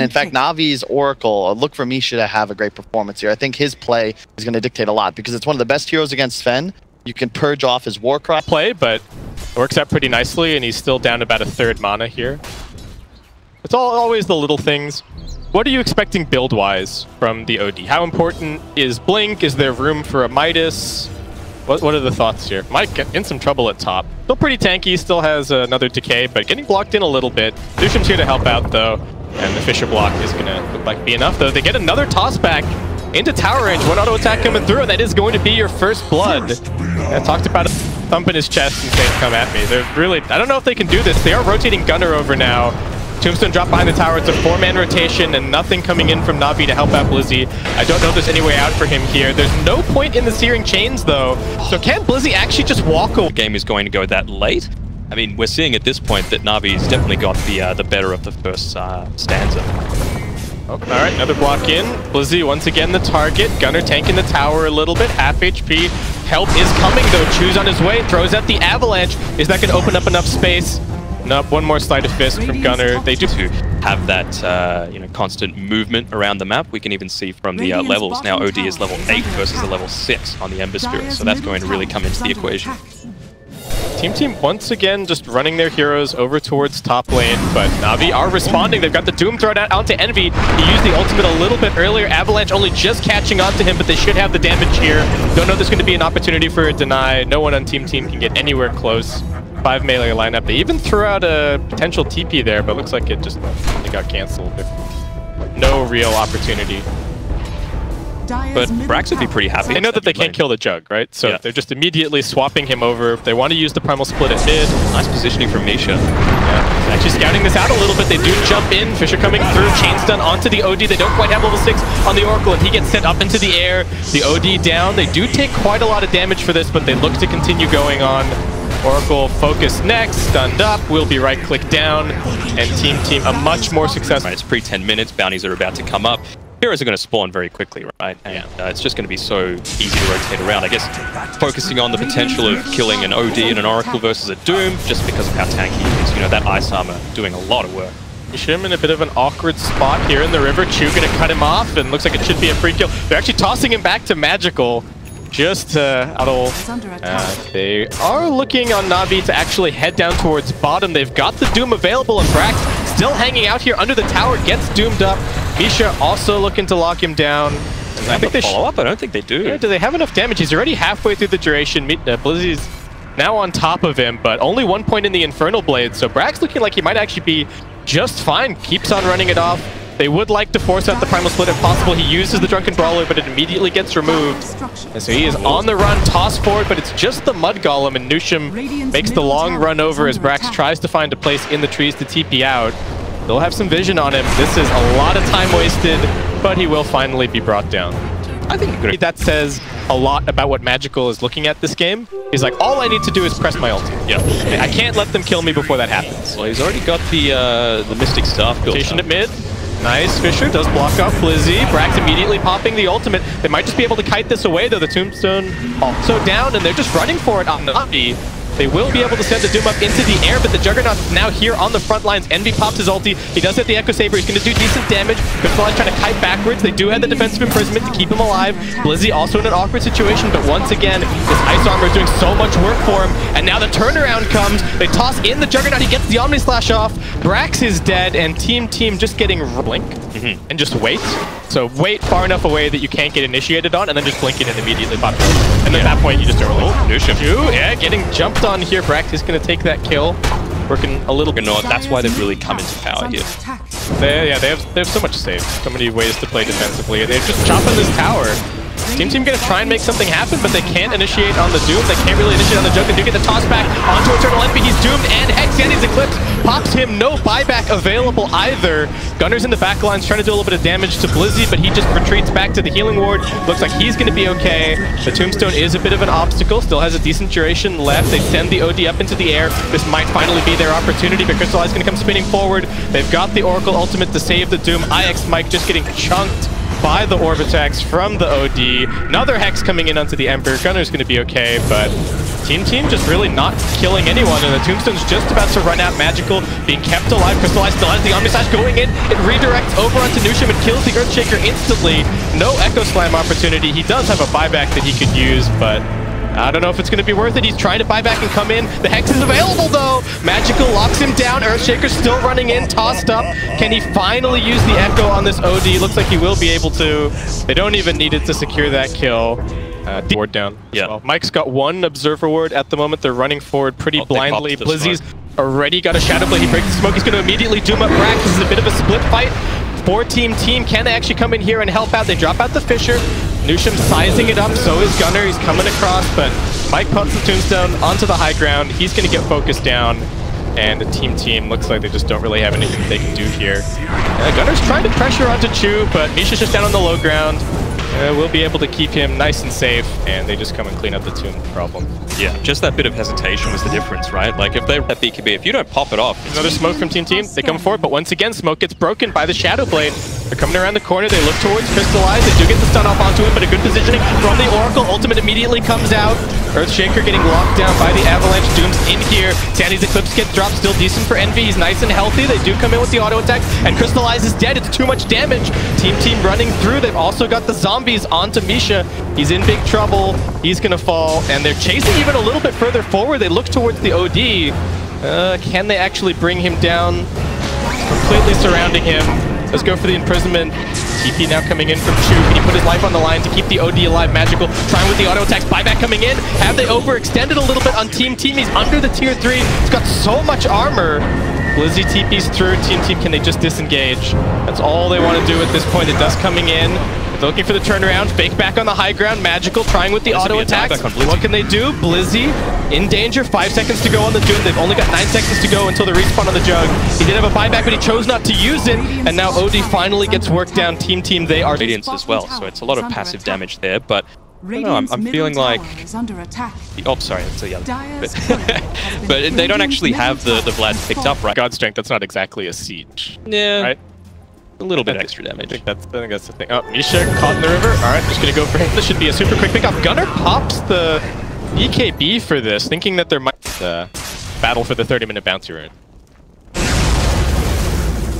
And in fact, Navi's Oracle, look for Misha to have a great performance here. I think his play is going to dictate a lot because it's one of the best heroes against Fen. You can purge off his Warcry play, but it works out pretty nicely, and he's still down about a third mana here. It's always the little things. What are you expecting build-wise from the OD? How important is Blink? Is there room for a Midas? What are the thoughts here? Might get in some trouble at top. Still pretty tanky, still has another decay, but getting blocked in a little bit. MidasHim's here to help out, though, and the Fisher block is going to look like be enough, though. They get another toss back into tower range. One auto attack coming through, and that is going to be your first blood. I talked about a thump in his chest and saying, come at me. They're really, I don't know if they can do this. They are rotating Gunner over now. Tombstone dropped behind the tower. It's a 4-man rotation and nothing coming in from Navi to help out Blizzy. I don't know if there's any way out for him here. There's no point in the Searing Chains, though. So can Blizzy actually just walk away? The game is going to go that late. I mean, we're seeing at this point that Navi's definitely got the better of the first stanza. Oh, all right, another block in. Blizzy once again the target. Gunner tanking the tower a little bit. Half HP. Help is coming, though. Choose on his way. Throws out the avalanche. Is that going to open up enough space? Nope, one more sleight of fist from Gunner. They do to have that constant movement around the map. We can even see from the levels. Now OD is level 8 versus the level 6 on the Ember Spirit, so that's going to really come into the equation. Team once again just running their heroes over towards top lane, but Navi are responding. They've got the Doom thrown out onto Envy. He used the ultimate a little bit earlier. Avalanche only just catching on to him, but they should have the damage here. Don't know if there's going to be an opportunity for a deny. No one on Team can get anywhere close. 5 melee lineup. They even threw out a potential TP there, but looks like it got canceled. No real opportunity. But Brax would be pretty happy. They know that they can't kill the Jug, right? So they're just immediately swapping him over. They want to use the Primal Split at mid. Nice positioning from Misha. Yeah. Actually scouting this out a little bit. They do jump in. Fisher coming through. Chain stun onto the OD. They don't quite have level 6 on the Oracle, and he gets sent up into the air. The OD down. They do take quite a lot of damage for this, but they look to continue going on. Oracle focus next, stunned up, will be right click down, and team a much more successful. Right, it's pre-10 minutes, bounties are about to come up. Heroes are going to spawn very quickly, right? And it's just going to be so easy to rotate around. I guess focusing on the potential of killing an OD and an Oracle versus a Doom, just because of how tanky he is. You know, that ice armor doing a lot of work. Shim in a bit of an awkward spot here in the river. Chu going to cut him off, and looks like it should be a free kill. They're actually tossing him back to Magical. Just they are looking on Navi to actually head down towards bottom. They've got the Doom available, and Brax still hanging out here under the tower, gets doomed up. Misha also looking to lock him down. I think they follow up. I don't think they do. Yeah, do they have enough damage? He's already halfway through the duration. Blizzy's now on top of him, but only 1 point in the Infernal Blade. So Brax looking like he might actually be just fine. Keeps on running it off. They would like to force out the Primal Split if possible. He uses the Drunken Brawler, but it immediately gets removed. And so he is on the run, toss forward, but it's just the Mud Golem, and MidasHim makes the long run over as Brax tries to find a place in the trees to TP out. They'll have some vision on him. This is a lot of time wasted, but he will finally be brought down. I think that says a lot about what Magical is looking at this game. He's like, all I need to do is press my ulti. I can't let them kill me before that happens. Well, he's already got the Mystic Staff built up. At mid. Nice. Fisher does block off Blizzy. Brax immediately popping the ultimate. They might just be able to kite this away, though. The Tombstone also down, and they're just running for it on Navi. They will be able to send the Doom up into the air, but the Juggernaut's now here on the front lines. Envy pops his ulti. He does hit the Echo Saber. He's going to do decent damage. Crystallize trying to kite backwards. They do have the defensive imprisonment to keep him alive. Blizzy also in an awkward situation, but once again, this ice armor is doing so much work for him. And now the turnaround comes. They toss in the Juggernaut. He gets the Omni Slash off. Brax is dead, and team just getting blink and just wait. So wait far enough away that you can't get initiated on, and then just blink it and immediately pop it. And at that point, you just don't really. Yeah, getting jumped on here. Brax is going to take that kill. Working a little bit. That's why they've really come into power here. They have so much to save. So many ways to play defensively. They're just chopping this tower. Team gonna try and make something happen, but they can't initiate on the Doom. They can't really initiate on the Jug. They do get the toss back onto Eternal Envy. He's doomed, and Hex and he's eclipsed. Pops him, no buyback available either. Gunner's in the back lines trying to do a little bit of damage to Blizzy, but he just retreats back to the healing ward. Looks like he's gonna be okay. The Tombstone is a bit of an obstacle, still has a decent duration left. They send the OD up into the air. This might finally be their opportunity, but Crystallize gonna come spinning forward. They've got the Oracle ultimate to save the Doom. IX Mike just getting chunked by the orb attacks from the OD. Another Hex coming in onto the Ember. Gunner's going to be okay, but Team just really not killing anyone, and the Tombstone's just about to run out. Magical being kept alive. Crystallized still has the Omni Slash going in. It redirects over onto NewShim and kills the Earthshaker instantly. No Echo Slam opportunity. He does have a buyback that he could use, but I don't know if it's going to be worth it. He's trying to buy back and come in. The Hex is available, though. Magical locks him down. Earthshaker's still running in, tossed up. Can he finally use the Echo on this OD? Looks like he will be able to. They don't even need it to secure that kill. Ward down. Yeah. Well. Mike's got one Observer Ward at the moment. They're running forward pretty blindly. Blizzy's already got a Shadow Blade. He breaks the smoke. He's going to immediately doom up Brax. This is a bit of a split fight. 4-team. Can they actually come in here and help out? They drop out the Fisher. NewShim sizing it up, so is Gunner. He's coming across, but Mike puts the Tombstone onto the high ground. He's going to get focused down, and the team looks like they just don't really have anything they can do here. Gunner's trying to pressure onto Chu, but Misha's just down on the low ground. We'll be able to keep him nice and safe, and they just come and clean up the tomb problem. Yeah, just that bit of hesitation was the difference, right? Like, if they're at BKB, if you don't pop it off... Another smoke from Team. They come forward, but once again, smoke gets broken by the Shadow Blade. They're coming around the corner. They look towards Crystallize. They do get the stun off onto him, but a good positioning from the Oracle. Ultimate immediately comes out. Earthshaker getting locked down by the Avalanche. Doom's in here. Sandy's Eclipse gets dropped. Still decent for Envy. He's nice and healthy. They do come in with the auto attack, and Crystallize is dead. It's too much damage. Team running through. They've also got the zombies onto Misha. He's in big trouble. He's going to fall, and they're chasing even a little bit further forward. They look towards the OD. Can they actually bring him down? Completely surrounding him. Let's go for the imprisonment. TP now coming in from Chu. Can he put his life on the line to keep the OD alive? Magical trying with the auto attacks. Buyback coming in. Have they overextended a little bit on Team? He's under the tier 3. He's got so much armor. Blizzy TP's through. Team, can they just disengage? That's all they want to do at this point. It does coming in. They're looking for the turnaround. Fake back on the high ground. Magical trying with the auto attacks. What can they do? Blizzy in danger. 5 seconds to go on the Doom. They've only got 9 seconds to go until the respawn on the Jug. He did have a buyback, but he chose not to use it. And now OD finally gets worked down. Team, they are Radiance as well, so it's a lot of passive damage there, but I don't know, I'm feeling like... Oh, sorry, that's the other. But they don't actually have the Vlad picked up, right? God Strength, that's not exactly a siege. Yeah. Right? A little bit extra damage. I think that's the thing. Oh, Misha caught in the river. All right, just going to go for him. This should be a super quick pickup. Gunner pops the BKB for this, thinking that there might be a battle for the 30-minute bounty rune.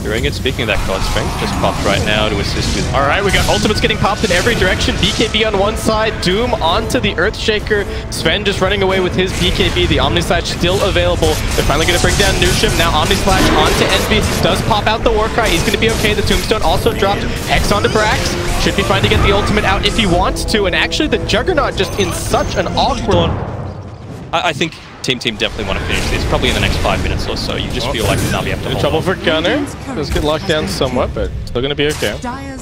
Doing it. Speaking of that God Strength, just popped right now to assist with... All right, we got ultimates getting popped in every direction. BKB on one side, Doom onto the Earthshaker. Sven just running away with his BKB. The Omni Slash still available. They're finally going to bring down NewShim. Now Omni Slash onto Envy. Does pop out the Warcry. He's going to be okay. The Tombstone also dropped. Hex onto Brax. Should be fine to get the ultimate out if he wants to. And actually, the Juggernaut just in such an awkward... I think Team definitely want to finish this, probably in the next 5 minutes or so. You just feel like Navi have to hold trouble on. for Gunner. Does get locked down somewhat, but still going to be okay.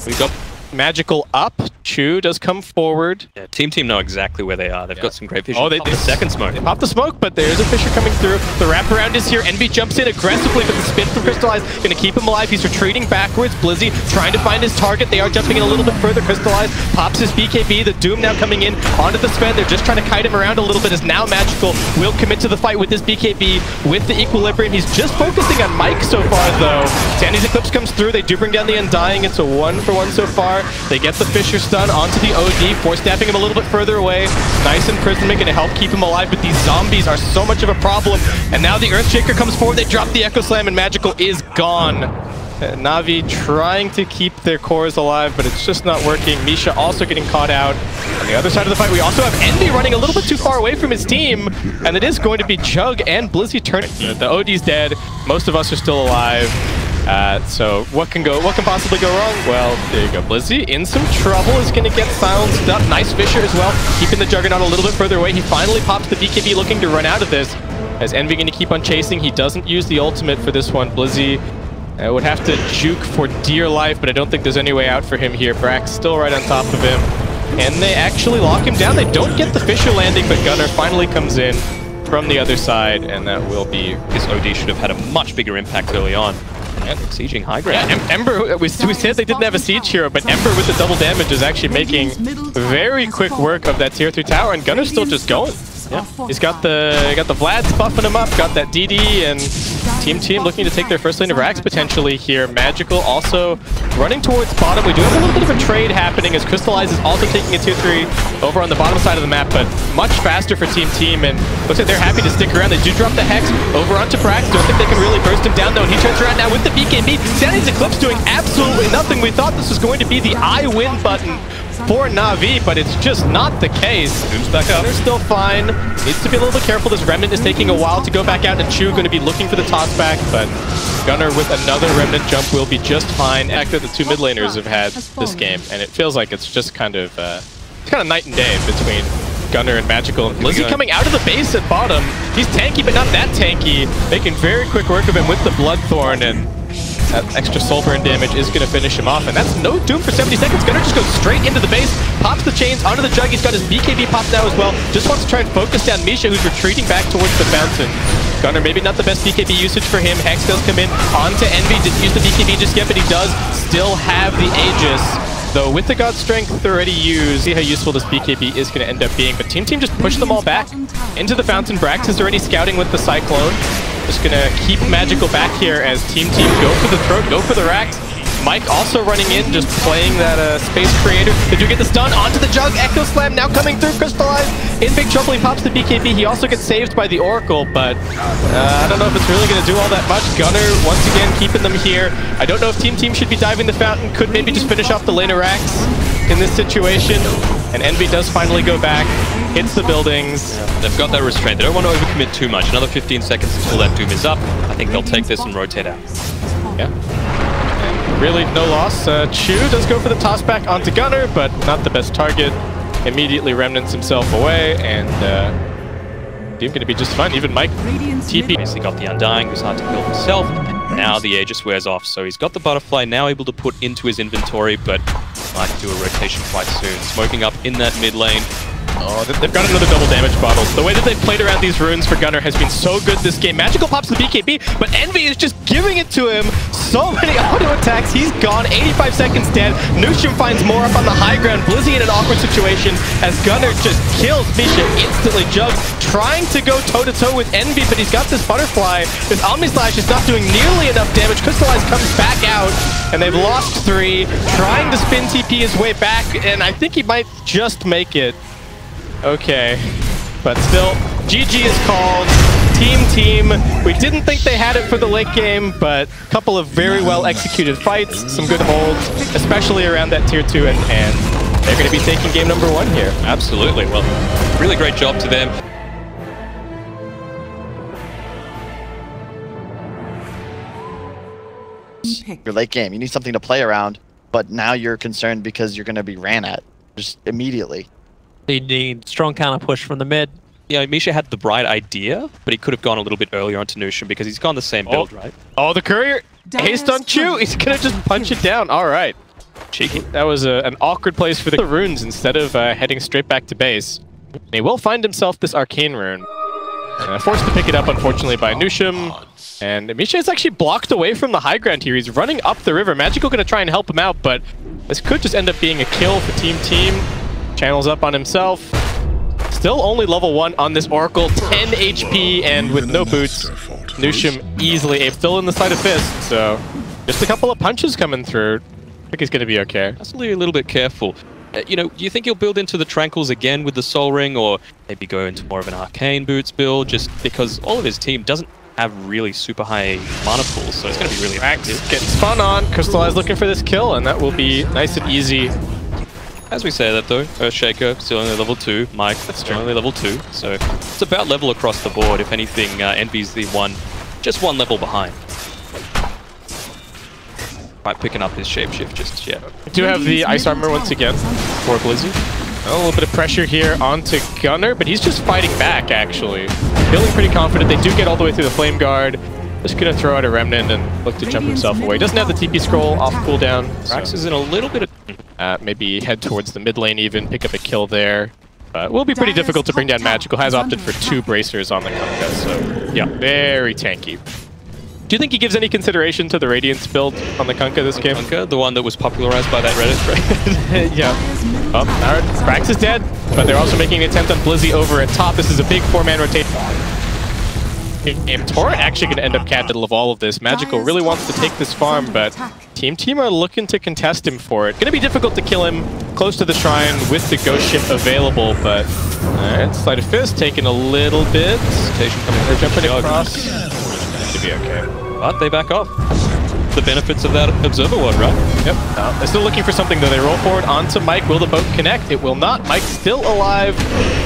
We got Magical up. Chu does come forward. Yeah, Team know exactly where they are. They've got some great vision. Oh, they the second smoke. They popped the smoke, but there's a Fisher coming through. The wraparound is here. Envy jumps in aggressively, but the spin from Crystallize going to keep him alive. He's retreating backwards. Blizzy trying to find his target. They are jumping in a little bit further. Crystallize pops his BKB. The Doom now coming in onto the Sven. They're just trying to kite him around a little bit as now Magical will commit to the fight with his BKB with the Equilibrium. He's just focusing on Mike so far, though. Sandy's Eclipse comes through. They do bring down the Undying. It's a 1-for-1 so far. They get the Fisher stun onto the OD, force-staffing him a little bit further away. Nice imprisonment, gonna help keep him alive, but these zombies are so much of a problem. And now the Earthshaker comes forward, they drop the Echo Slam, and Magical is gone. Navi trying to keep their cores alive, but it's just not working. Misha also getting caught out. On the other side of the fight, we also have Envy running a little bit too far away from his team, and it is going to be Jug and Blizzy turning. The OD's dead, most of us are still alive. So what can possibly go wrong? Well, there you go. Blizzy in some trouble, is going to get silenced up. Nice Fisher as well, keeping the Juggernaut a little bit further away. He finally pops the BKB looking to run out of this. As Envy going to keep on chasing. He doesn't use the ultimate for this one. Blizzy would have to juke for dear life, but I don't think there's any way out for him here. Brax still right on top of him. And they actually lock him down. They don't get the Fisher landing, but Gunner finally comes in from the other side, and that will be... This OD should have had a much bigger impact early on. And sieging high ground. Yeah, Ember, we said they didn't have a siege hero, but Ember with the double damage is actually making very quick work of that tier 3 tower, and Gunner's still just going. Yeah, he's got the Vlads buffing him up, got that DD, and Team looking to take their first lane of Rax potentially here. Magical also running towards bottom. We do have a little bit of a trade happening as Crystallize is also taking a tier 3 over on the bottom side of the map, but much faster for Team, and looks like they're happy to stick around. They do drop the Hex over onto Brax. Don't think they can really burst him down though, and he turns around now with the BKB. Sandy's Eclipse doing absolutely nothing. We thought this was going to be the I win button for Navi, but it's just not the case. Doom's back up. They're still fine. Needs to be a little bit careful. This Remnant is taking a while to go back out, and Chu going to be looking for the toss back, but Gunnar with another Remnant jump will be just fine. The fact that the two mid laners have had this game, and it feels like it's just kind of night and day between Gunnar and Magical. And Lizzie coming out of the base at bottom. He's tanky, but not that tanky. Making very quick work of him with the Bloodthorn, and that extra soul burn damage is going to finish him off, and that's no Doom for 70 seconds. Gunnar just goes straight into the base, pops the chains onto the jug. He's got his BKB popped now as well. Just wants to try and focus down Misha, who's retreating back towards the fountain. Gunnar, maybe not the best BKB usage for him. Hex does come in onto Envy. Didn't use the BKB just yet, but he does still have the Aegis. Though with the God Strength already used, see how useful this BKB is going to end up being. But Team just pushed them all back into the fountain. Brax is already scouting with the Cyclone. Just going to keep Magical back here as Team go for the throat, go for the Rax. Mike also running in, just playing that Space Creator. They do get the stun onto the jug. Echo Slam now coming through. Crystallize in big trouble. He pops the BKB. He also gets saved by the Oracle, but I don't know if it's really going to do all that much. Gunnar, once again, keeping them here. I don't know if Team should be diving the fountain. Could maybe just finish off the lane of Rax in this situation. And Envy does finally go back. Hits the buildings. They've got that restraint. They don't want to overcommit too much. Another 15 seconds until that Doom is up. I think they'll take this and rotate out. Yeah. Really, no loss. Chu does go for the toss back onto Gunnar, but not the best target. Immediately remnants himself away, and Doom going to be just fine. Even Mike TP. Basically got the Undying, who's hard to build himself. Now the Aegis wears off, so he's got the Butterfly now able to put into his inventory, but might do a rotation quite soon. Smoking up in that mid lane. Oh, they've got another double damage bottle. The way that they've played around these runes for Gunnar has been so good this game. Magical pops the BKB, but Envy is just giving it to him. So many auto attacks. He's gone. 85 seconds dead. Nushim finds more up on the high ground. Blizzy in an awkward situation as Gunnar just kills Misha instantly. Jug trying to go toe-to-toe with Envy, but he's got this Butterfly. This Omni Slash is not doing nearly enough damage. Crystallize comes back out, and they've lost 3. Trying to spin TP his way back, and I think he might just make it. Okay, but still, GG is called. Team. We didn't think they had it for the late game, but a couple of very well executed fights, some good holds, especially around that tier 2, and they're going to be taking game number 1 here. Absolutely. Well, really great job to them. Your late game, you need something to play around, but now you're concerned because you're going to be ran at just immediately. You need strong counter push from the mid. Yeah, Misha had the bright idea, but he could have gone a little bit earlier onto Nushim because he's gone the same build, right? Oh, the courier! Haste on Chu! He's gonna just punch it down. All right. Cheeky. That was an awkward place for the runes instead of heading straight back to base. And he will find himself this Arcane rune. Forced to pick it up, unfortunately, by Nushim. And Misha is actually blocked away from the high ground here. He's running up the river. Magical gonna try and help him out, but this could just end up being a kill for Team. Channels up on himself. Still only level 1 on this Oracle. 10 HP and with no boots. Nushim easily able. Still in the side of Fist, so just a couple of punches coming through. I think he's going to be okay. Absolutely a little bit careful. You know, do you think he'll build into the Tranquils again with the Soul Ring, or maybe go into more of an Arcane Boots build, just because all of his team doesn't have really super high mana pools, so it's going to be really effective. Getting spun on. Crystallize looking for this kill, and that will be nice and easy. As we say that though, Earthshaker still only level 2, Mike still only level 2, so it's about level across the board. If anything, Envy's just one level behind. Right, picking up his shapeshift just yet. We do have the Ice Armor once again for Blizzy. A little bit of pressure here onto Gunnar, but he's just fighting back actually. Feeling pretty confident. They do get all the way through the Flame Guard. Just gonna throw out a Remnant and look to jump himself away. Doesn't have the TP scroll off cooldown. Rax is in a little bit of... maybe head towards the mid lane even, pick up a kill there. It will be pretty difficult to bring down Magical. Has opted for 2 bracers on the Kunkka, so yeah, very tanky. Do you think he gives any consideration to the Radiance build on the Kunkka this game? Kunkka, the one that was popularized by that Reddit thread? Yeah. Oh, alright. Brax is dead. but they're also making an attempt on Blizzy over at top. This is a big 4-man rotation. And Torrent actually going to end up capital of all of this. Magical really wants to take this farm, but Team are looking to contest him for it. Going to be difficult to kill him close to the shrine with the ghost ship available, but alright, Sleight of Fist taking a little bit. Station coming, they're jumping across. Should be okay. But they back off. The benefits of that observer ward, right? Yep. They're still looking for something, though. They roll forward onto Mike. Will the boat connect? It will not. Mike's still alive,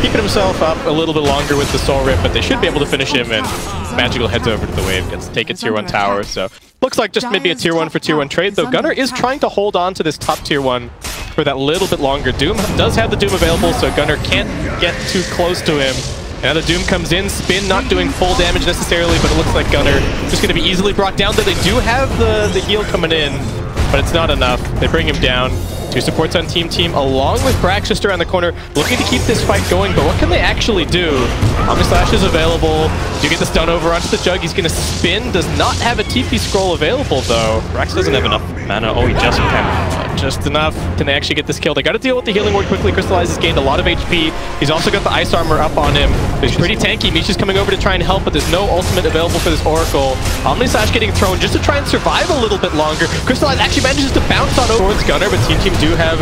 keeping himself up a little bit longer with the Soul Rip, but they should be able to finish him, and Magical heads over to the wave, gets to take a tier 1 tower, so looks like just maybe a tier 1 for tier 1 trade, though Gunnar is trying to hold on to this top tier 1 for that little bit longer. Doom does have the Doom available, so Gunnar can't get too close to him. Now the Doom comes in, Spin not doing full damage necessarily, but it looks like Gunnar just going to be easily brought down, though they do have the heal coming in, but it's not enough. They bring him down. 2 supports on Team, along with Brax just around the corner, looking to keep this fight going, but what can they actually do? Omnislash is available. Do get the stun over onto the Jug. He's going to spin. Does not have a TP scroll available, though. Brax doesn't have enough mana. Oh, he just can. Just enough. Can they actually get this kill? They got to deal with the healing ward quickly. Crystallize has gained a lot of HP. He's also got the ice armor up on him. He's pretty tanky. Misha's coming over to try and help, but there's no ultimate available for this Oracle. Omnislash getting thrown just to try and survive a little bit longer. Crystallize actually manages to bounce on over towards Gunnar, but Team do have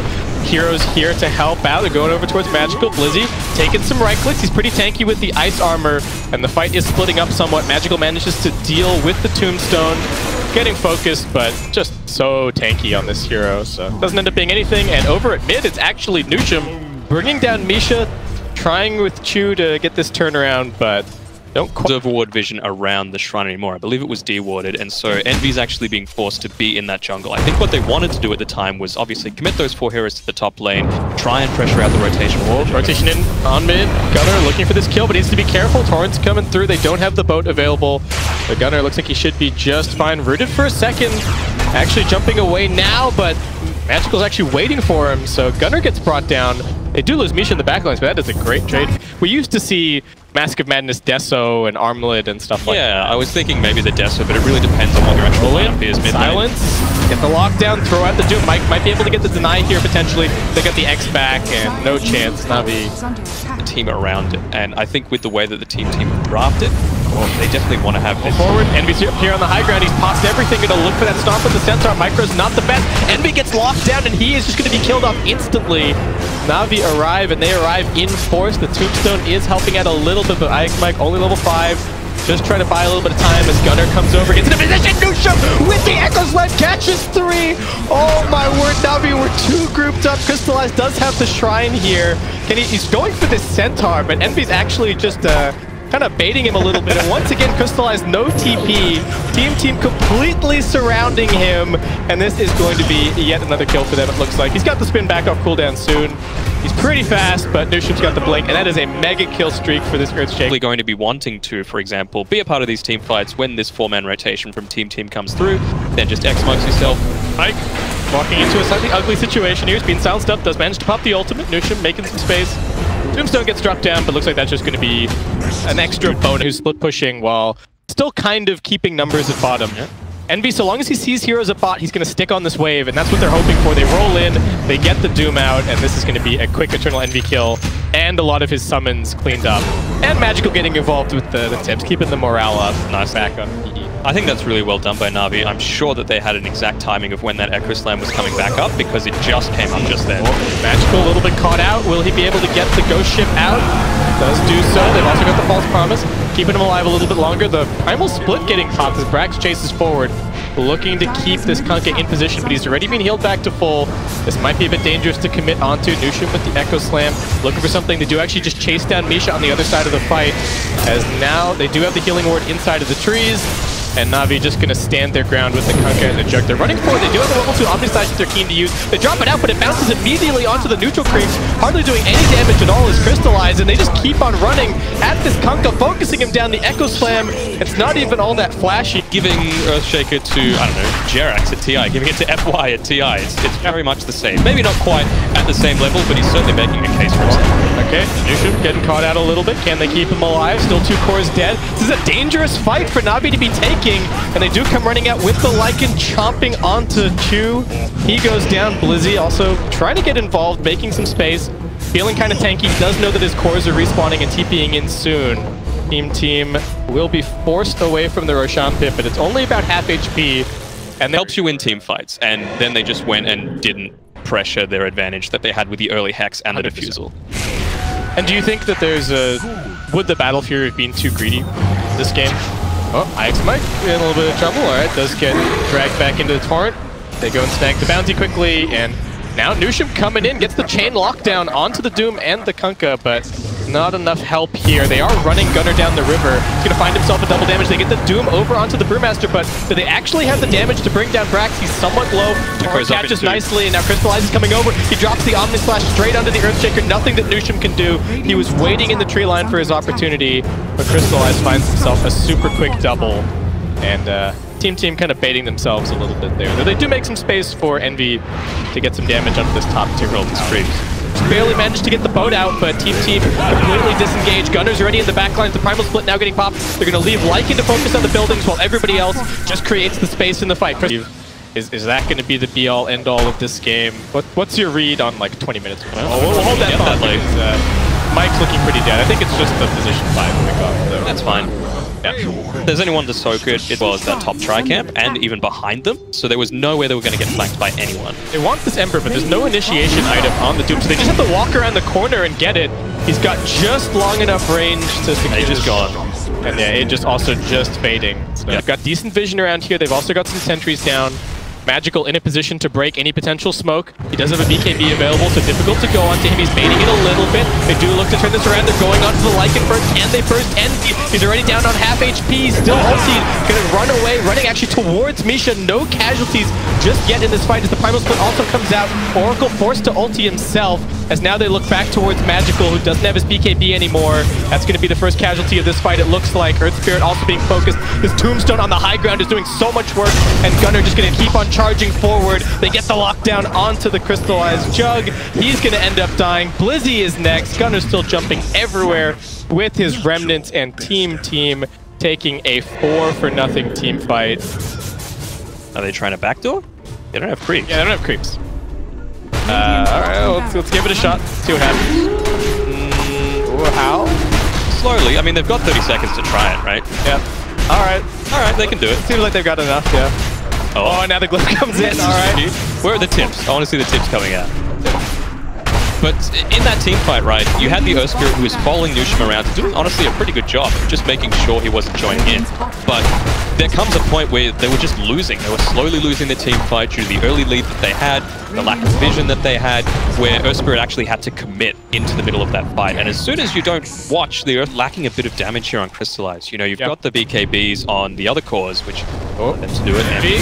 heroes here to help out. They're going over towards Magical. Blizzy taking some right clicks. He's pretty tanky with the ice armor, and the fight is splitting up somewhat. Magical manages to deal with the Tombstone, getting focused, but just so tanky on this hero, so doesn't end up being anything. And over at mid, it's actually NewShim bringing down Misha, trying with Chu to get this turnaround, but don't quite observer ward vision around the shrine anymore. I believe it was dewarded, and so Envy's actually being forced to be in that jungle. I think what they wanted to do at the time was obviously commit those 4 heroes to the top lane, try and pressure out the rotation wall. Rotation in on mid. Gunnar looking for this kill, but needs to be careful. Torrent's coming through. They don't have the boat available. The Gunnar looks like he should be just fine. Rooted for a second. Actually jumping away now, but Magical's actually waiting for him, so Gunnar gets brought down. They do lose Misha in the backlines, but that is a great trade. We used to see Mask of Madness Deso and Armlet and stuff like that. Yeah, I was thinking maybe the Deso, but it really depends on what your actual lineup is. Silence, get the lockdown, throw out the Doom. Mike might be able to get the deny here potentially. They got the X back and no chance. Navi. The team around it, and I think with the way that the team drafted, well, they definitely want to have this. Forward, Envy's up here on the high ground. He's paused everything, gonna look for that stomp with the Centaur. Micro's not the best. Envy gets locked down, and he is just gonna be killed off instantly. Navi arrive, and they arrive in force. The Tombstone is helping out a little bit, but Ike Mike only level 5. Just trying to buy a little bit of time as Gunnar comes over, gets into position. NewShim with the Echo Slam catches 3. Oh my word, Navi were 2 grouped up. Crystallize does have the shrine here. He's going for this Centaur, but Envy's actually just kind of baiting him a little bit. And once again, Crystallize, no TP. Team completely surrounding him. And this is going to be yet another kill for them, it looks like. He's got the spin back off cooldown soon. He's pretty fast, but NewShim's got the blink, and that is a mega kill streak for this Earthshake. Going to be wanting to, for example, be a part of these team fights when this 4-man rotation from Team comes through, then just X-marks yourself. Mike walking into a slightly ugly situation here. He's being silenced up, does manage to pop the ultimate. NewShim making some space. Tombstone gets dropped down, but looks like that's just going to be an extra bonus who's split pushing while still kind of keeping numbers at bottom. Yeah. Envy, so long as he sees heroes at bot, he's going to stick on this wave, and that's what they're hoping for. They roll in, they get the Doom out, and this is going to be a quick Eternal Envy kill, and a lot of his summons cleaned up. And Magical getting involved with the tips, keeping the morale up. Nice back on EE. I think that's really well done by Navi. I'm sure that they had an exact timing of when that Echo Slam was coming back up, because it just came up just then. Magical a little bit caught out. Will he be able to get the Ghost Ship out? Does do so. They've also got the False Promise, keeping him alive a little bit longer. The Primal Split getting popped as Brax chases forward, looking to keep this Kunkka in position, but he's already been healed back to full. This might be a bit dangerous to commit onto. NewShim with the Echo Slam, looking for something to do. Actually just chase down Misha on the other side of the fight, as now they do have the healing ward inside of the trees. And Navi just going to stand their ground with the Kunkka and the Jug. They're running forward. They do have the level 2 Omnislash that they're keen to use. They drop it out, but it bounces immediately onto the neutral creeps, hardly doing any damage at all as Crystallized, and they just keep on running at this Kunkka, focusing him down the Echo Slam. It's not even all that flashy. Giving Earthshaker to, I don't know, Jerax at TI, giving it to FY at TI. It's very much the same. Maybe not quite at the same level, but he's certainly making a case for himself. Okay, NewShim getting caught out a little bit. Can they keep him alive? Still 2 cores dead. This is a dangerous fight for Navi to be taking, and they do come running out with the Lycan chomping onto Chu. He goes down. Blizzy also trying to get involved, making some space. feeling kind of tanky. He does know that his cores are respawning and TPing in soon. Team will be forced away from the Roshan pit, but it's only about half HP. And it helps you win team fights. And then they just went and didn't pressure their advantage that they had with the early Hex and the 100%. Diffusal. And do you think that there's a... Would the Battle Fury have been too greedy this game? Oh, IX might be in a little bit of trouble. All right, does get dragged back into the torrent. They go and snag the bounty quickly, and now MidasHim coming in, gets the chain lockdown onto the Doom and the Kunkka, but not enough help here. They are running Gunnar down the river. He's going to find himself a double damage. They get the Doom over onto the Brewmaster, but do they actually have the damage to bring down Brax? He's somewhat low. Torrent catches nicely, and now Crystallize is coming over. He drops the Omni Slash straight onto the Earthshaker. Nothing that MidasHim can do. He was waiting in the tree line for his opportunity, but Crystallize finds himself a super quick double. And Team kind of baiting themselves a little bit there. Though they do make some space for Envy to get some damage onto this top tier roll. Just barely managed to get the boat out, but Team completely disengaged. Gunner's already in the backline. The Primal Split now getting popped. They're going to leave Lycan to focus on the buildings while everybody else just creates the space in the fight. Is that going to be the be-all, end-all of this game? What's your read on like 20 minutes? We'll hold that thought. Mike's looking pretty dead. I think it's just the position 5 pickoff, though. That's fine. Yeah. If there's anyone to soak it, as well as that top tri-camp, and even behind them, so there was no way they were going to get flanked by anyone. They want this Ember, but there's no initiation item on the Doom, so they just have to walk around the corner and get it. He's got just long enough range to secure. He's just gone. And yeah, it just also just fading. So they've got decent vision around here. They've also got some sentries down. Magical in a position to break any potential smoke. He does have a BKB available, so difficult to go onto him. He's baiting it a little bit. They do look to turn this around. They're going onto the Lycan first. Can they first end? He's already down on half HP. Still ultied. Gonna run away. Running actually towards Misha. No casualties just yet in this fight as the Primal Split also comes out. Oracle forced to ulti himself as now they look back towards Magical, who doesn't have his BKB anymore. That's going to be the first casualty of this fight, it looks like. Earth Spirit also being focused. His Tombstone on the high ground is doing so much work, and Gunnar just going to keep on charging forward. They get the lockdown onto the Crystallized Jug. He's going to end up dying. Blizzy is next. Gunnar's still jumping everywhere with his Remnants, and Team taking a 4-0 team fight. Are they trying to backdoor? They don't have creeps. Yeah, they don't have creeps. Alright, let's give it a shot. See what happens. How? Slowly. I mean, they've got 30 seconds to try it, right? Yeah. Alright. Alright, they can do it. Seems like they've got enough, yeah. Oh, now the glyph comes in. Alright. Where are the tips? I want to see the tips coming out. But in that team fight, right, you had the Earth Spirit who was following MidasHim around, doing honestly a pretty good job of just making sure he wasn't joining in. But there comes a point where they were just losing. They were slowly losing the team fight due to the early lead that they had, the lack of vision that they had, where Earth Spirit actually had to commit into the middle of that fight. And as soon as you don't watch, the Earth lacking a bit of damage here on Crystallize. You know, you've got the BKBs on the other cores, which them to do it. Envy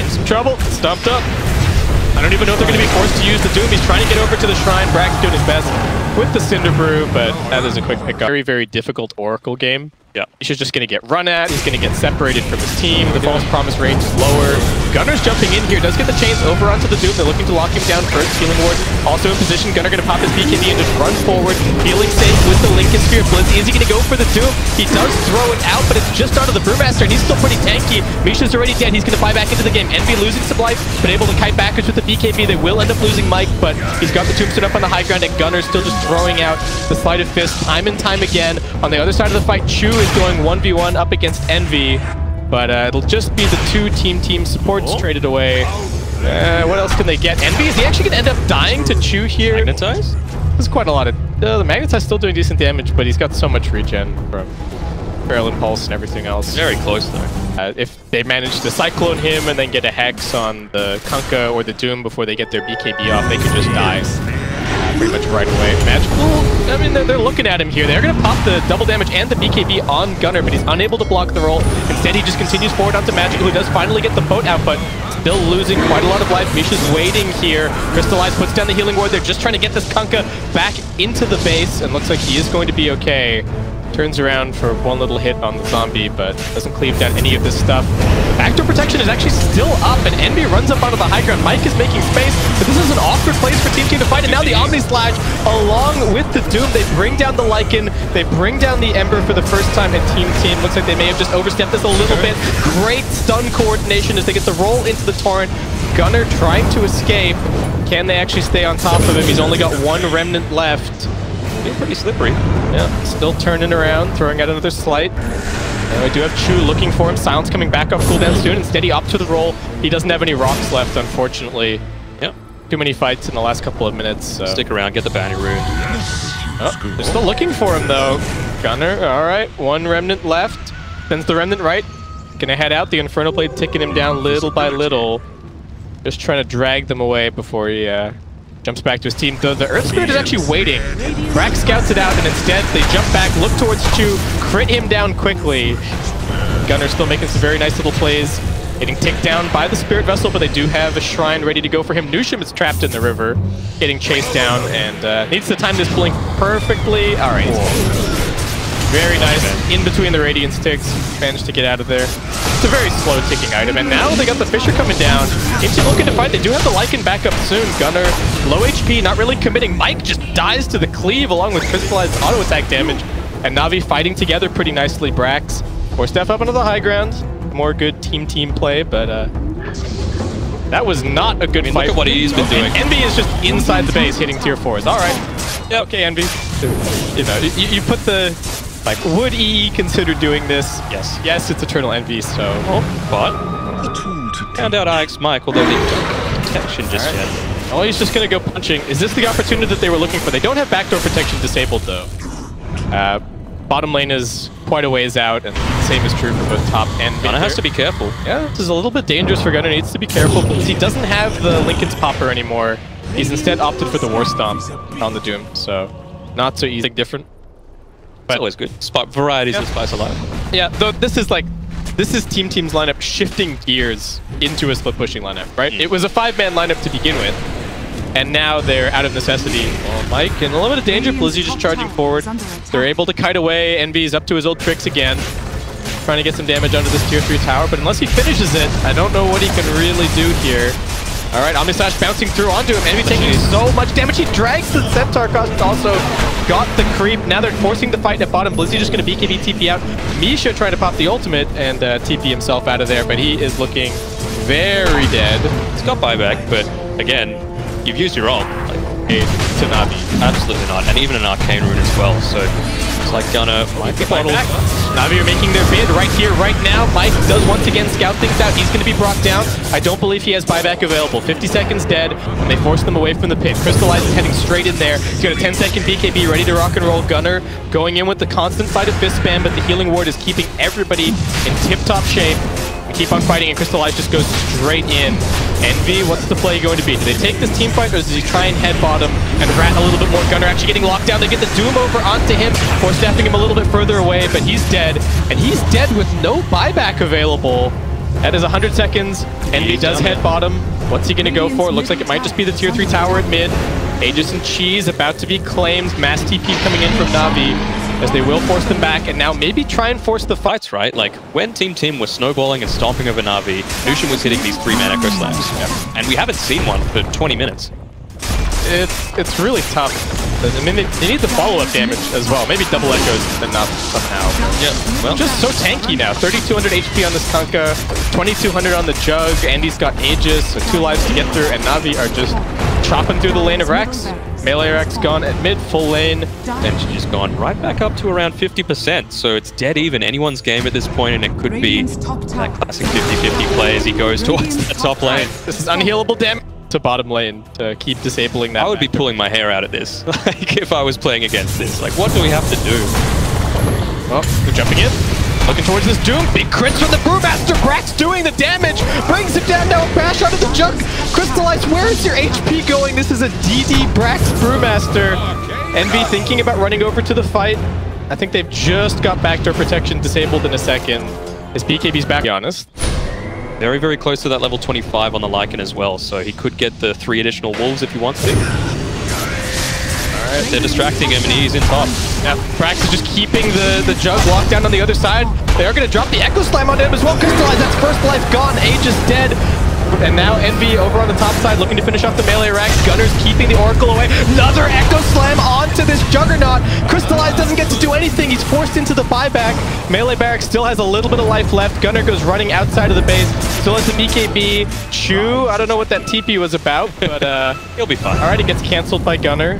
in some trouble, stumped up. I don't even know if they're going to be forced to use the Doom. He's trying to get over to the Shrine. Brax doing his best with the Cinder Brew, but that is a quick pickup. Very, very difficult Oracle game. Yeah. He's just going to get run at. He's going to get separated from his team. The False Promise range is lower. Gunner's jumping in here. Does get the chains over onto the Doom. They're looking to lock him down first. Healing Ward also in position. Gunner going to pop his BKB and just run forward. Healing safe with the Lincoln Sphere. Blizzy, is he going to go for the Doom? He does throw it out, but it's just onto the Brewmaster, and he's still pretty tanky. Misha's already dead. He's going to buy back into the game. Envy losing some life, but able to kite backwards with the BKB. They will end up losing Mike, but he's got the Tombstone up on the high ground, and Gunner's still just throwing out the Sleight of Fist time and time again. On the other side of the fight, Chu is going 1v1 up against Envy, but it'll just be the two team supports traded away. What else can they get? Envy, is he actually going to end up dying to Chu here? Magnetize? There's quite a lot of... the Magnetize still doing decent damage, but he's got so much regen from Feral Impulse and everything else. Very close, though. If they manage to Cyclone him and then get a Hex on the Kunkka or the Doom before they get their BKB off, they could just die. Pretty much right away. Magical, I mean, they're looking at him here. They're going to pop the double damage and the BKB on Gunner, but he's unable to block the roll. Instead, he just continues forward onto Magical, who does finally get the boat out, but still losing quite a lot of life. Misha's waiting here. Crystallize puts down the Healing Ward. They're just trying to get this Kunkka back into the base, and looks like he is going to be okay. Turns around for one little hit on the zombie, but doesn't cleave down any of this stuff. Backdoor protection is actually still up, and Envy runs up onto the high ground. Mike is making space, but this is an awkward place for Team to fight, and now the Omni Slash along with the Doom. They bring down the Lycan, they bring down the Ember for the first time, and Team looks like they may have just overstepped this a little bit. Great stun coordination as they get the roll into the Torrent. Gunner trying to escape. Can they actually stay on top of him? He's only got one remnant left. Being pretty slippery. Yeah, still turning around, throwing out another slight. We do have Chu looking for him. Silence coming back off cooldown soon. Instead, he opts to the roll. He doesn't have any rocks left, unfortunately. Yep. Too many fights in the last couple of minutes. So. Stick around, get the bounty rune. Oh, they're still looking for him, though. Gunner, all right. One remnant left. Sends the remnant right. Gonna head out. The Inferno Blade ticking him down little by little. Just trying to drag them away before he jumps back to his team. The Earth Spirit is actually waiting. Brax scouts it out, and instead they jump back, look towards Chu, crit him down quickly. Gunner still making some very nice little plays. Getting ticked down by the Spirit Vessel, but they do have a shrine ready to go for him. MidasHim is trapped in the river, getting chased down, and needs to time this blink perfectly. All right. Very nice. In between the Radiant sticks. Managed to get out of there. It's a very slow ticking item. And now they got the Fissure coming down. Team looking to fight. They do have the Lycan back up soon. Gunner, low HP, not really committing. Mike just dies to the cleave along with crystallized auto attack damage. And Navi fighting together pretty nicely. Brax or step up onto the high ground. More good team play, but that was not a good fight. Look at what he's been doing. Envy is just inside the base hitting tier 4s. All right. Yeah, okay, Envy. You know, you put the... Like, would EE consider doing this? Yes. Yes, it's Eternal Envy, so... But... Found out IX Mike, although they don't have protection just yet. Oh, he's just gonna go punching. Is this the opportunity that they were looking for? They don't have backdoor protection disabled, though. Bottom lane is quite a ways out, and the same is true for both top and mid. Gunner has to be careful. Yeah, this is a little bit dangerous for Gunner. Needs to be careful because he doesn't have the Linken's Popper anymore. He's instead opted for the War Stomp on the Doom, so not so easy. Different. But it's always good. Varieties of spice of life. Yeah, though this is Team's lineup shifting gears into a split pushing lineup, right? It was a 5-man lineup to begin with, and now they're out of necessity. Well, Mike in a little bit of danger. Blizzy just charging forward. They're able to kite away. Envy's up to his old tricks again, trying to get some damage onto this tier 3 tower, but unless he finishes it, I don't know what he can really do here. All right, Omnislash bouncing through onto him. Envy taking so much damage. He drags the Centaur cost, also got the creep. Now they're forcing the fight at bottom. Blizzy just going to BKB TP out. Misha trying to pop the ultimate and TP himself out of there, but he is looking very dead. He's got buyback, but again, you've used your ult. To Navi. Absolutely not, and even an Arcane Rune as well, so it's like Gunner might be bottled. Navi are making their bid right here, right now. Mike does once again scout things out. He's going to be brought down. I don't believe he has buyback available. 50 seconds dead, and they force them away from the pit. Crystallize is heading straight in there. He's got a 10-second BKB ready to rock and roll. Gunner going in with the constant fight of fist spam, but the healing ward is keeping everybody in tip-top shape. We keep on fighting, and Crystallize just goes straight in. Envy, what's the play going to be? Do they take this team fight, or does he try and head bottom and rat a little bit more? Gunner actually getting locked down. They get the Doom over onto him, or stepping him a little bit further away, but he's dead. And he's dead with no buyback available. That is 100 seconds. Envy does head bottom. What's he going to go for? It looks like it might just be the tier 3 tower at mid. Aegis and Cheese about to be claimed. Mass TP coming in from Navi, as they will force them back, and now maybe try and force the fights, right? Like, when Team was snowballing and stomping over Navi, MidasHim was hitting these 3-man Echo Slams. Yep. And we haven't seen one for 20 minutes. It's really tough. I mean, they need the follow-up damage as well. Maybe double echoes enough somehow. Yeah, well, just so tanky now. 3,200 HP on this Kanka, 2,200 on the Jug. Andy's got Aegis, so 2 lives to get through, and Navi are just chopping through the lane of Rex. Melee Rex gone at mid, full lane. And she's just gone right back up to around 50%, so it's dead even anyone's game at this point, and it could be that classic 50-50 play as he goes towards the top lane. This is unhealable damage to bottom lane to keep disabling that. I would be pulling my hair out at this, like if I was playing against this. Like, what do we have to do? Oh, they're jumping in. Looking towards this Doom. Big crits from the Brewmaster. Brax doing the damage. Brings him down now. Bash out of the Jug. Crystallize, where is your HP going? This is a DD Brax Brewmaster. Envy thinking about running over to the fight. I think they've just got backdoor protection disabled in a second. His BKB's back, to be honest. Very, very close to that level 25 on the Lycan as well, so he could get the 3 additional wolves if he wants to. Alright, they're distracting him and he's in top. Yeah, Brax is just keeping the Jug locked down on the other side. They are going to drop the Echo Slam on him as well. Crystallize, that's first life gone. Aegis dead. And now Envy over on the top side looking to finish off the melee racks. Gunner's keeping the Oracle away. Another Echo Slam onto this Juggernaut. Crystallize doesn't get to do anything. He's forced into the buyback. Melee Barracks still has a little bit of life left. Gunner goes running outside of the base. Still has the BKB. Chew, I don't know what that TP was about, but he'll be fine. Alright, he gets cancelled by Gunner.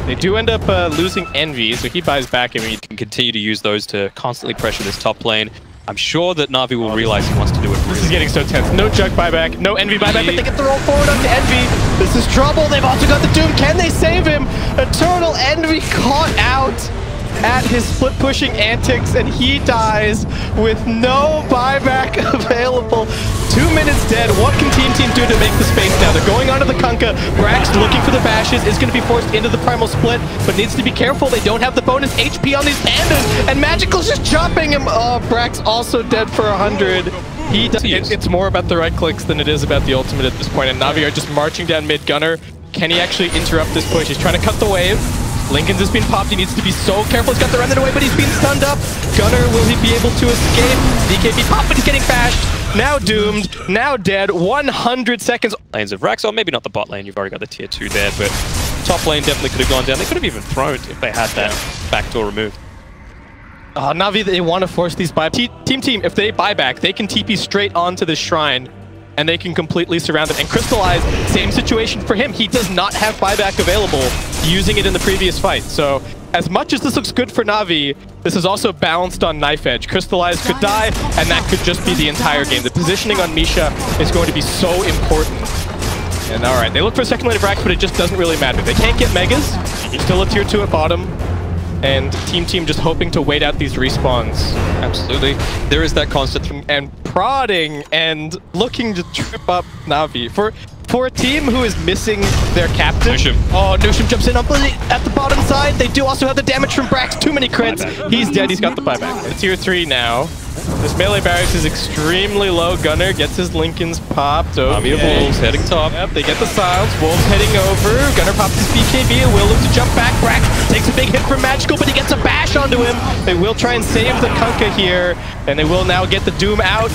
They do end up losing Envy, so he buys back and we can continue to use those to constantly pressure this top lane. I'm sure that Navi will realize he wants to do it. This is getting so tense. No Jug buyback, no Envy buyback, but they get the roll forward onto Envy. This is trouble. They've also got the Doom. Can they save him? Eternal Envy caught out at his split pushing antics, and he dies with no buyback available. 2 minutes dead. What can Team do to make the space now? They're going onto the Kunkka. Brax looking for the bashes, is going to be forced into the primal split, but needs to be careful. They don't have the bonus HP on these pandas, and Magical's just chopping him. Oh, Brax also dead for 100. It's more about the right clicks than it is about the ultimate at this point, and Navi are just marching down mid. Gunner, can he actually interrupt this push? He's trying to cut the wave. Lincoln's is being popped. He needs to be so careful. He's got the remnant away, but he's being stunned up. Gunner, will he be able to escape? DKB pop, but he's getting bashed. Now doomed, now dead. 100 seconds. Lanes of Raxor, maybe not the bot lane. You've already got the tier 2 there, but top lane definitely could have gone down. They could have even thrown if they had that backdoor removed. Navi, they want to force these buy. Team, if they buy back, they can TP straight onto the shrine, and they can completely surround it. And Crystallize, same situation for him. He does not have buyback available, using it in the previous fight. So as much as this looks good for Navi, this is also balanced on knife edge. Crystallize could die, and that could just be the entire game. The positioning on Misha is going to be so important. And all right, they look for a second lane of Rax, but it just doesn't really matter. They can't get Megas. Still a tier 2 at bottom. And Team just hoping to wait out these respawns. Absolutely. There is that constant and prodding and looking to trip up Navi. For a team who is missing their captain. NuShim. Oh, NuShim jumps in at the bottom side. They do also have the damage from Brax. Too many crits. He's dead. He's got the buyback. It's tier 3 now. This melee barracks is extremely low. Gunner gets his Lincolns popped. Army of Wolves heading top. Yep, they get the silence. Wolves heading over. Gunner pops his BKB and will look to jump back. Brax takes a big hit from Magical, but he gets a bash onto him. They will try and save the Kunkka here, and they will now get the Doom out.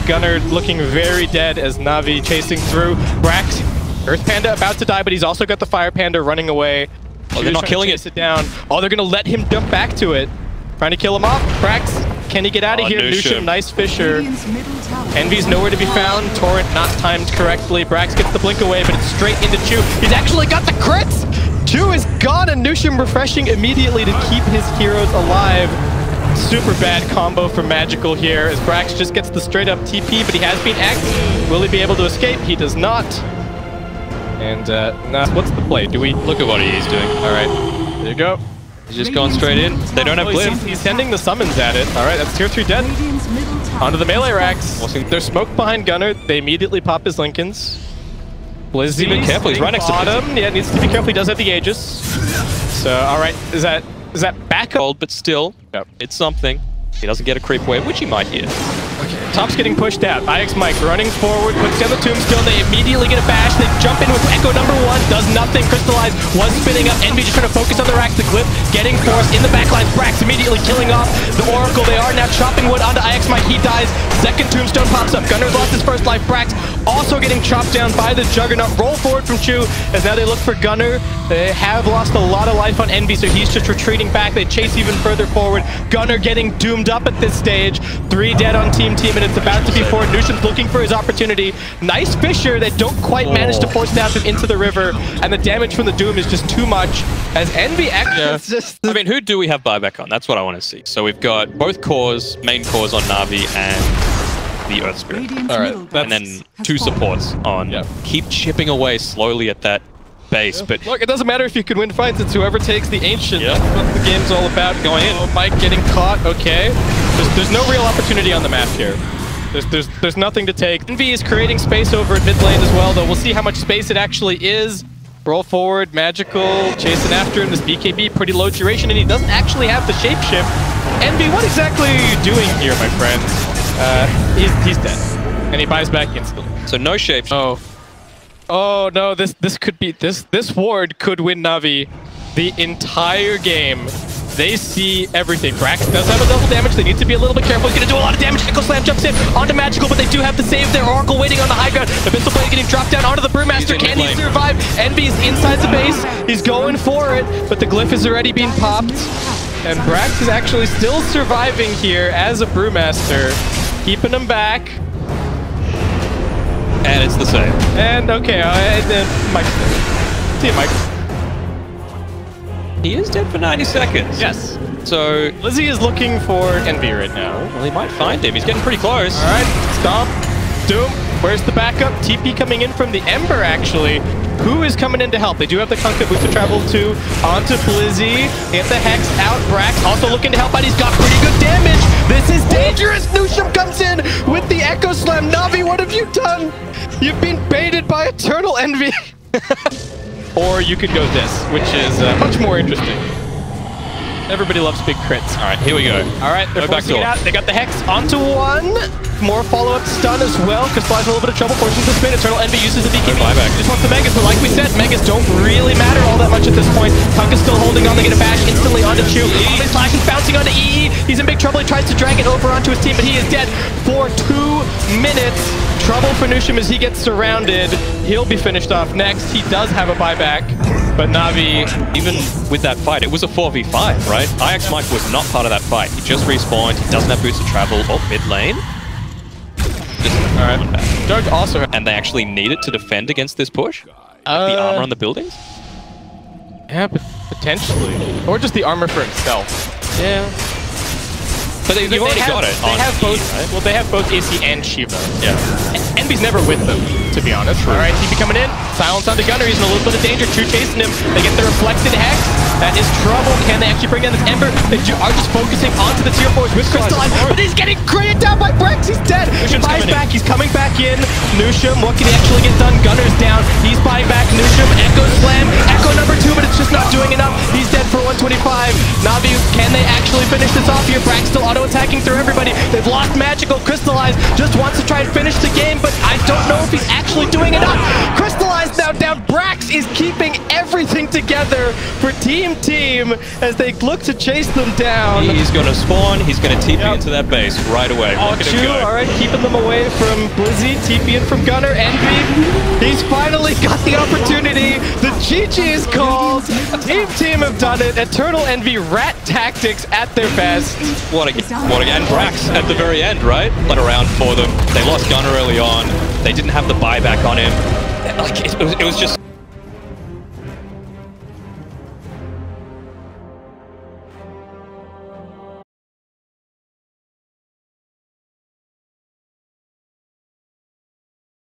Gunner looking very dead as Navi chasing through. Brax, Earth Panda about to die, but he's also got the Fire Panda running away. Oh, they're not killing it. Down. Oh, they're going to let him jump back to it. Trying to kill him off. Brax, can he get out of here? NuShim, nice Fisher. Envy's nowhere to be found. Torrent not timed correctly. Brax gets the blink away, but it's straight into Chew. He's actually got the crits! Chew is gone, and NuShim refreshing immediately to keep his heroes alive. Super bad combo for Magical here as Brax just gets the straight up TP, but he has been X'd. Will he be able to escape? He does not. And what's the play? Do we look at what he's doing? All right, there you go. He's just gone straight in. They don't have Blitz. He's sending the summons at it. All right, that's tier 3 dead. Onto the melee racks. There's smoke behind Gunner. They immediately pop his Lincolns. Blizzy, be careful. He's right next to him. Yeah, needs to be careful. He does have the Aegis. So, all right, is that back up? Cold, but still, it's something. He doesn't get a creep wave, which he might here. Top's getting pushed out. IX Mike running forward, puts down the tombstone. They immediately get a bash. They jump in with Echo number 1. Does nothing. Crystallize was spinning up. Envy just trying to focus on the racks. The clip getting forced in the backline. Brax immediately killing off the Oracle. They are now chopping wood onto IX Mike. He dies. Second tombstone pops up. Gunner's lost his first life. Brax also getting chopped down by the Juggernaut. Roll forward from Chew as now they look for Gunner. They have lost a lot of life on Envy, so he's just retreating back. They chase even further forward. Gunner getting doomed up at this stage. 3 dead on Team, and it's about to be forward. NuShim's looking for his opportunity. Nice Fisher. They don't quite manage to force down him into the river, and the damage from the Doom is just too much. As Envy actually... I mean, who do we have buyback on? That's what I want to see. So we've got both cores, main cores on Navi and the Earth Spirit. All right. And then 2 supports on... Keep chipping away slowly at that base, but... Look, it doesn't matter if you can win fights. It's whoever takes the Ancient. That's what the game's all about. Going in. Oh, Mike getting caught. Okay. There's no real opportunity on the map here. There's nothing to take. Envy is creating space over at mid lane as well, though. We'll see how much space it actually is. Roll forward, Magical, chasing after him. This BKB, pretty low duration, and he doesn't actually have the shapeshift. Envy, what exactly are you doing here, my friend? He's dead. And he buys back instantly. So no shapeshift. Oh no, this could be this ward could win Navi the entire game. They see everything. Brax does have a double damage. They need to be a little bit careful. He's going to do a lot of damage. Echo Slam jumps in onto Magical, but they do have to save their Oracle waiting on the high ground. The Pistol Blade getting dropped down onto the Brewmaster. Can he survive? Envy's inside the base. He's going for it, but the Glyph is already being popped. And Brax is actually still surviving here as a Brewmaster, keeping him back. And it's the same. And okay, Mike's dead. See you, Mike. He is dead for 90 seconds. Yes. So Lizzie is looking for Envy right now. well, he might find him. He's getting pretty close. All right, Stomp, Doom. Where's the backup? TP coming in from the Ember, actually. Who is coming in to help? They do have the Kunkka boot to travel to onto Blizzy. Hit the Hex out. Brax also looking to help out. He's got pretty good damage. This is dangerous. NuShim comes in with the Echo Slam. Navi, what have you done? You've been baited by Eternal Envy. Or you could go this, which is much more interesting. Everybody loves big crits. All right, here we go. All right, they're forcing it out. They got the Hex onto one. More follow-up stun as well. Crystallize a little bit of trouble. Forces the spin. Eternal Envy uses the DK. Buyback. Just wants the Megas, but like we said, Megas don't really matter all that much at this point. Kunkka's still holding on. They get a bash instantly onto Chu. Omni Slash is bouncing onto EE. He's in big trouble. He tries to drag it over onto his team, but he is dead for 2 minutes. Trouble for NuShim as he gets surrounded. He'll be finished off next. He does have a buyback, but Navi... Even with that fight, it was a 4v5, right? IX Mike was not part of that fight. He just respawned. He doesn't have boots to travel. Oh, mid lane. All right. Doug also... And they actually need it to defend against this push? The armor on the buildings? Yeah, potentially. Or just the armor for himself. Yeah. But they've already got it. They have both. right? Well, they have both AC and Shiva. Yeah. Envy's never with them, to be honest. All right, TP coming in. Silence onto Gunner. He's in a little bit of danger. True chasing him. They get the reflected Hex. That is trouble. Can they actually bring down this Ember? They are just focusing onto the tier 4s with Crystallize, but he's getting crated down by Brax. He's dead. He buys back. He's coming back in. NuShim, what can he actually get done? Gunner's down. He's buying back. NuShim, Echo Slam. Echo number 2, but it's just not doing enough. He's dead for 125. Navi, can they actually finish this off here? Brax still auto-attacking through everybody. They've lost Magical. Crystallize just wants to try and finish the game, but I don't know if he's actually doing enough. Crystallize now down. Brax is keeping everything together for Team as they look to chase them down. He's going to spawn. He's going to TP into that base right away. Oh, Chu, all right, keeping them away from Blizzy, TPing from Gunner. Envy, he's finally got the opportunity. The GG is called. Team have done it. Eternal Envy, rat tactics at their best. What again? And Brax at the very end, right? Let around for them. They lost Gunner early on. They didn't have the buyback on him. Like it was just